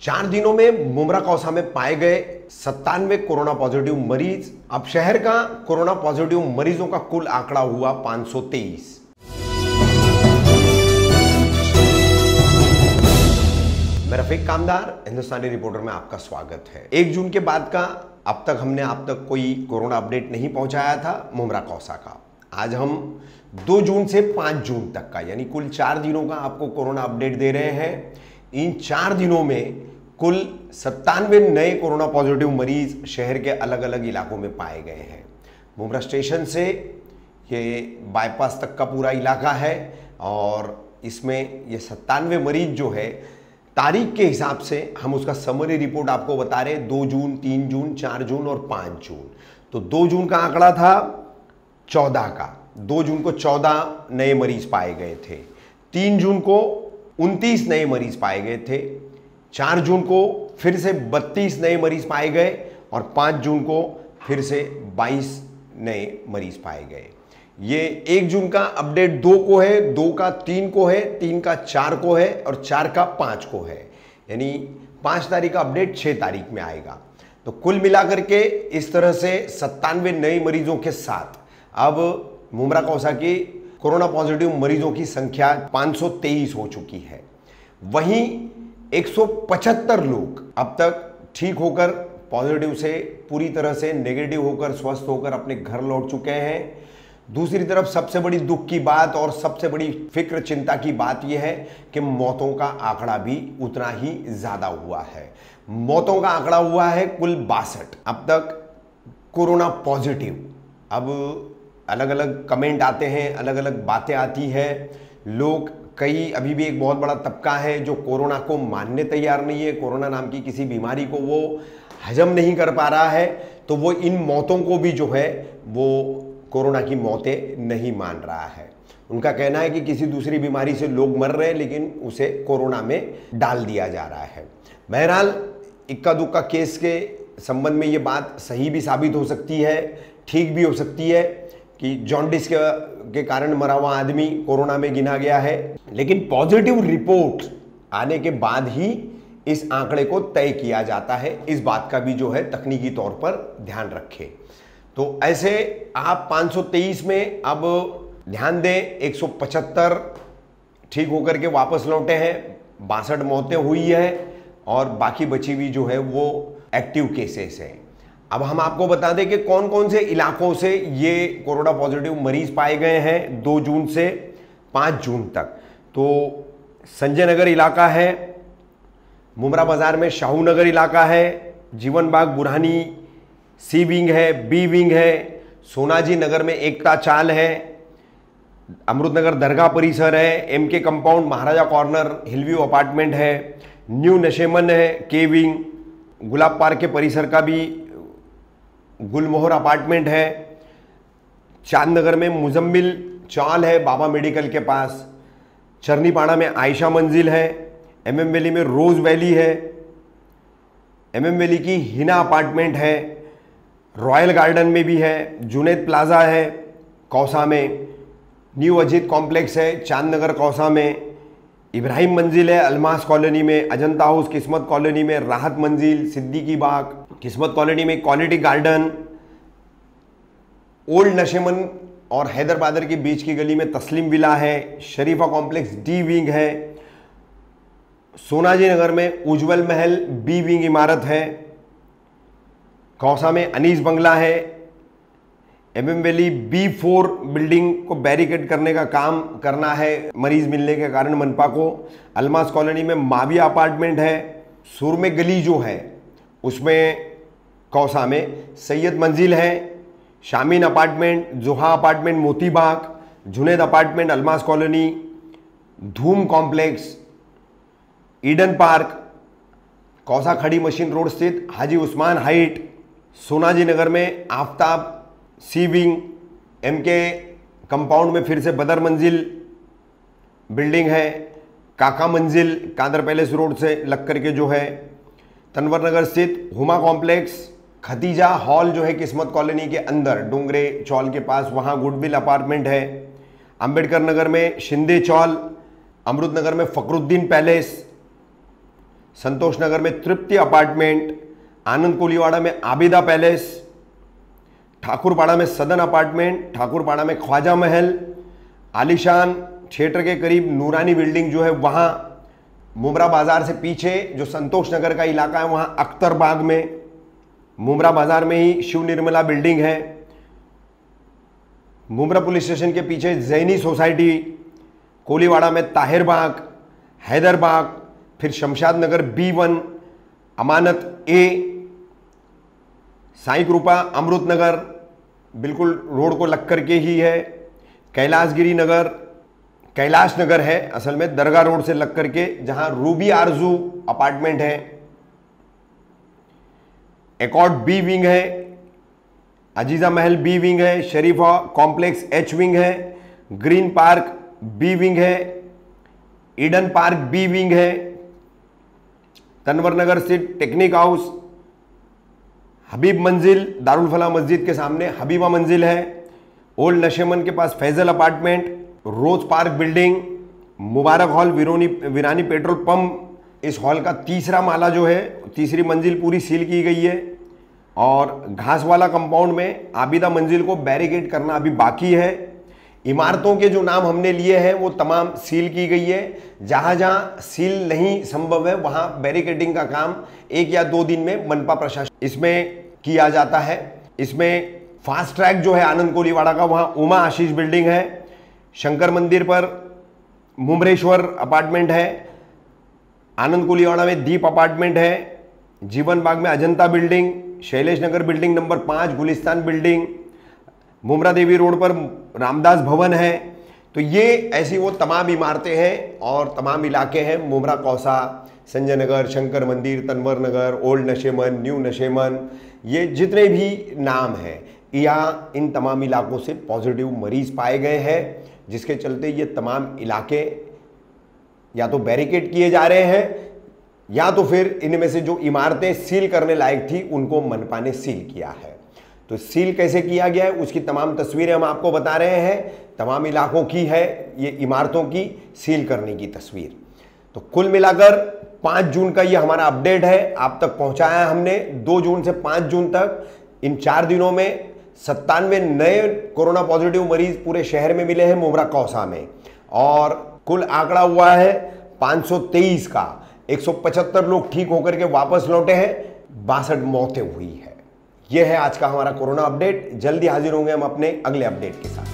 4 दिनों में मुमरा कौसा में पाए गए 97 कोरोना पॉजिटिव मरीज। अब शहर का कोरोना पॉजिटिव मरीजों का कुल आंकड़ा हुआ 523। मैं रफीक कामदार, हिंदुस्तानी रिपोर्टर में आपका स्वागत है। 1 जून के बाद का अब तक हमने आप तक कोई कोरोना अपडेट नहीं पहुंचाया था मुमरा कौसा का। आज हम 2 जून से 5 जून तक का यानी कुल 4 दिनों का आपको कोरोना अपडेट दे रहे हैं। इन 4 दिनों में कुल 97 नए कोरोना पॉजिटिव मरीज शहर के अलग अलग इलाकों में पाए गए हैं। मुमरा स्टेशन से ये बाईपास तक का पूरा इलाका है और इसमें ये 97 मरीज जो है तारीख के हिसाब से हम उसका समरी रिपोर्ट आपको बता रहे हैं। 2 जून, 3 जून, 4 जून और 5 जून। तो 2 जून का आंकड़ा था 14 का। 2 जून को 14 नए मरीज पाए गए थे। 3 जून को 29 नए मरीज पाए गए थे। 4 जून को फिर से 32 नए मरीज पाए गए और 5 जून को फिर से 22 नए मरीज पाए गए। ये 1 जून का अपडेट 2 को है, 2 का 3 को है, 3 का 4 को है और 4 का 5 को है। यानी 5 तारीख का अपडेट 6 तारीख में आएगा। तो कुल मिलाकर के इस तरह से 97 नए मरीजों के साथ अब मुमरा कौसा की कोरोना पॉजिटिव मरीजों की संख्या 523 हो चुकी है। वहीं 175 लोग अब तक ठीक होकर पॉजिटिव से पूरी तरह से नेगेटिव होकर स्वस्थ होकर अपने घर लौट चुके हैं। दूसरी तरफ सबसे बड़ी दुख की बात और सबसे बड़ी फिक्र चिंता की बात यह है कि मौतों का आंकड़ा भी उतना ही ज्यादा हुआ है। मौतों का आंकड़ा हुआ है कुल 62 अब तक कोरोना पॉजिटिव। अब अलग अलग कमेंट आते हैं, अलग अलग बातें आती है। लोग कई अभी भी एक बहुत बड़ा तबका है जो कोरोना को मानने तैयार नहीं है। कोरोना नाम की किसी बीमारी को वो हजम नहीं कर पा रहा है, तो वो इन मौतों को भी जो है वो कोरोना की मौतें नहीं मान रहा है। उनका कहना है कि किसी दूसरी बीमारी से लोग मर रहे हैं लेकिन उसे कोरोना में डाल दिया जा रहा है। बहरहाल इक्का दुक्का केस के संबंध में ये बात सही भी साबित हो सकती है, ठीक भी हो सकती है कि जॉन्डिस के कारण मरा हुआ आदमी कोरोना में गिना गया है, लेकिन पॉजिटिव रिपोर्ट आने के बाद ही इस आंकड़े को तय किया जाता है। इस बात का भी जो है तकनीकी तौर पर ध्यान रखें। तो ऐसे आप 523 में अब ध्यान दें, 175 ठीक होकर के वापस लौटे हैं, 62 मौतें हुई है और बाकी बची हुई जो है वो एक्टिव केसेस हैं। अब हम आपको बता दें कि कौन कौन से इलाकों से ये कोरोना पॉजिटिव मरीज पाए गए हैं 2 जून से 5 जून तक। तो संजय नगर इलाका है, मुमरा बाजार में शाहू नगर इलाका है, जीवन बाग बुरहानी सी विंग है, बी विंग है, सोनाजी नगर में एकता चाल है, अमृतनगर दरगाह परिसर है, एमके कंपाउंड महाराजा कॉर्नर हिलव्यू अपार्टमेंट है, न्यू नशेमन है, के विंग, गुलाब पार्क के परिसर का भी गुलमोहर अपार्टमेंट है, चांदनगर में मुजम्मिल चौल है बाबा मेडिकल के पास, चरनीपाड़ा में आयशा मंजिल है, एमएम वैली में रोज वैली है, एमएम वैली की हिना अपार्टमेंट है, रॉयल गार्डन में भी है, जुनैद प्लाजा है कौसा में, न्यू अजीत कॉम्प्लेक्स है चांदनगर कौसा में, इब्राहिम मंजिल है अलमास कॉलोनी में, अजंता हाउस किस्मत कॉलोनी में, राहत मंजिल सिद्दीकी बाग किस्मत कॉलोनी में, क्वालिटी गार्डन, ओल्ड नशेमन और हैदरबादर के बीच की गली में तस्लीम विला है, शरीफा कॉम्प्लेक्स डी विंग है, सोनाजी नगर में उज्जवल महल बी विंग इमारत है, कौसा में अनीस बंगला है, एमएम वैली B4 बिल्डिंग को बैरिकेड करने का काम करना है मरीज मिलने के कारण मनपा को, अलमास कॉलोनी में माविया अपार्टमेंट है, सुरमे गली जो है उसमें कौसा में सैयद मंजिल है, शामीन अपार्टमेंट, जोहा apartment Moti Bagh, Junaid apartment Almas colony, धूम कॉम्प्लेक्स, ईडन पार्क, कौसा खड़ी मशीन रोड स्थित हाजी उस्मान हाइट, सोनाजी नगर में आफ्ताब सी विंग, एमके कंपाउंड में फिर से बदर मंजिल बिल्डिंग है, काका मंजिल कादर पैलेस रोड से लग करके जो है, तनवर नगर स्थित हुमा कॉम्प्लेक्स, खतीजा हॉल जो है किस्मत कॉलोनी के अंदर डोंगरे चौल के पास वहाँ गुडविल अपार्टमेंट है, अंबेडकर नगर में शिंदे चौल, अमृतनगर में फखरुद्दीन पैलेस, संतोष नगर में तृप्ति अपार्टमेंट, आनंद कोलीवाड़ा में आबिदा पैलेस, ठाकुरपाड़ा में सदन अपार्टमेंट, ठाकुरपाड़ा में ख्वाजा महल, आलिशान थिएटर के करीब नूरानी बिल्डिंग जो है वहां, मुमरा बाजार से पीछे जो संतोष नगर का इलाका है वहां अख्तर बाग में, मुमरा बाजार में ही शिव निर्मला बिल्डिंग है, मुमरा पुलिस स्टेशन के पीछे जैनी सोसाइटी, कोलीवाड़ा में ताहिर बाग, हैदर बाग, फिर शमशाद नगर B1, अमानत A, साई कृपा अमृत नगर बिल्कुल रोड को लग करके ही है, कैलाशगिरी नगर, कैलाश नगर है असल में दरगाह रोड से लग करके, जहां रूबी आरजू अपार्टमेंट है, एकॉर्ड B विंग है, अजीजा महल B विंग है, शरीफा कॉम्प्लेक्स H विंग है, ग्रीन पार्क B विंग है, ईडन पार्क B विंग है, तनवर नगर स्थित टेक्निक हाउस, हबीब मंजिल दारुल फलाह मस्जिद के सामने हबीबा मंजिल है, ओल्ड नशेमन के पास फैजल अपार्टमेंट, रोज पार्क बिल्डिंग, मुबारक हॉल वीरानी पेट्रोल पंप, इस हॉल का तीसरा माला जो है तीसरी मंजिल पूरी सील की गई है, और घासवाला कंपाउंड में आबिदा मंजिल को बैरिकेड करना अभी बाकी है। इमारतों के जो नाम हमने लिए हैं वो तमाम सील की गई है, जहां जहां सील नहीं संभव है वहां बैरिकेडिंग का काम 1 या 2 दिन में मनपा प्रशासन इसमें किया जाता है। इसमें फास्ट ट्रैक जो है आनंद कोलीवाड़ा का वहां उमा आशीष बिल्डिंग है, शंकर मंदिर पर मुमरेश्वर अपार्टमेंट है, आनंद कोलीवाड़ा में दीप अपार्टमेंट है, जीवन बाग में अजंता बिल्डिंग, शैलेश नगर building number 5 Gulistan building, Mumbra देवी रोड पर रामदास भवन है। तो ये ऐसी वो तमाम इमारतें हैं और तमाम इलाके हैं, मुमरा कौसा, संजय नगर, शंकर मंदिर, तनवर नगर, ओल्ड नशेमन, न्यू नशेमन, ये जितने भी नाम हैं यहाँ इन तमाम इलाकों से पॉजिटिव मरीज पाए गए हैं, जिसके चलते ये तमाम इलाके या तो बैरिकेड किए जा रहे हैं या तो फिर इनमें से जो इमारतें सील करने लायक थी उनको मनपा ने सील किया है। तो सील कैसे किया गया है उसकी तमाम तस्वीरें हम आपको बता रहे हैं, तमाम इलाकों की है ये इमारतों की सील करने की तस्वीर। तो कुल मिलाकर 5 जून का ये हमारा अपडेट है, आप तक पहुंचाया है हमने। 2 जून से 5 जून तक इन 4 दिनों में 97 नए कोरोना पॉजिटिव मरीज पूरे शहर में मिले हैं मुमरा कौसा में, और कुल आंकड़ा हुआ है 523 का। 175 लोग ठीक होकर के वापस लौटे हैं, 62 मौतें हुई है। यह है आज का हमारा कोरोना अपडेट। जल्दी हाजिर होंगे हम अपने अगले अपडेट के साथ।